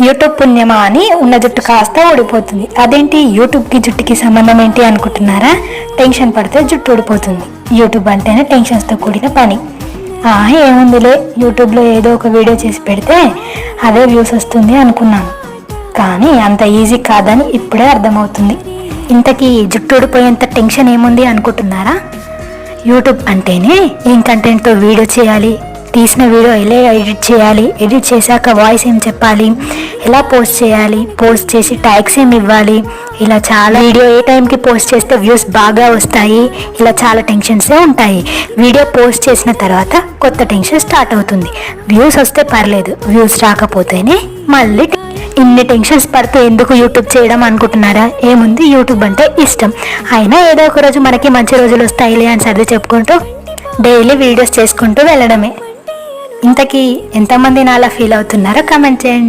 YouTube పుణ్యమా అని ఉన్న జుట్టు కాస్త ఊడిపోతుంది. అదేంటి యూట్యూబ్కి జుట్టుకి సంబంధం ఏంటి అనుకుంటున్నారా? టెన్షన్ పడితే జుట్టు ఊడిపోతుంది. యూట్యూబ్ అంటేనే టెన్షన్స్తో కూడిన పని. ఏముందిలే, యూట్యూబ్లో ఏదో ఒక వీడియో చేసి పెడితే అదే వ్యూస్ వస్తుంది అనుకున్నాను. కానీ అంత ఈజీ కాదని ఇప్పుడే అర్థమవుతుంది. ఇంతకీ జుట్టు ఊడిపోయేంత టెన్షన్ ఏముంది అనుకుంటున్నారా? యూట్యూబ్ అంటేనే ఏం కంటెంట్తో వీడియో చేయాలి, తీసిన వీడియో ఎలా ఎడిట్ చేయాలి, ఎడిట్ చేశాక వాయిస్ ఏం చెప్పాలి, ఎలా పోస్ట్ చేయాలి, పోస్ట్ చేసి ట్యాగ్స్ ఏమి ఇవ్వాలి, ఇలా చాలా వీడియో ఏ టైంకి పోస్ట్ చేస్తే వ్యూస్ బాగా వస్తాయి, ఇలా చాలా టెన్షన్సే ఉంటాయి. వీడియో పోస్ట్ చేసిన తర్వాత కొత్త టెన్షన్ స్టార్ట్ అవుతుంది. వ్యూస్ వస్తే పర్లేదు, వ్యూస్ రాకపోతేనే మళ్ళీ ఇన్ని టెన్షన్స్ పడుతూ ఎందుకు యూట్యూబ్ చేయడం అనుకుంటున్నారా? ఏముంది, యూట్యూబ్ అంటే ఇష్టం. అయినా ఏదో ఒక రోజు మనకి మంచి రోజులు వస్తాయిలే అని సర్ది చెప్పుకుంటూ డైలీ వీడియోస్ చేసుకుంటూ వెళ్ళడమే. ఇంతకీ ఎంతమంది నాలా ఫీల్ అవుతున్నారో కామెంట్ చేయండి.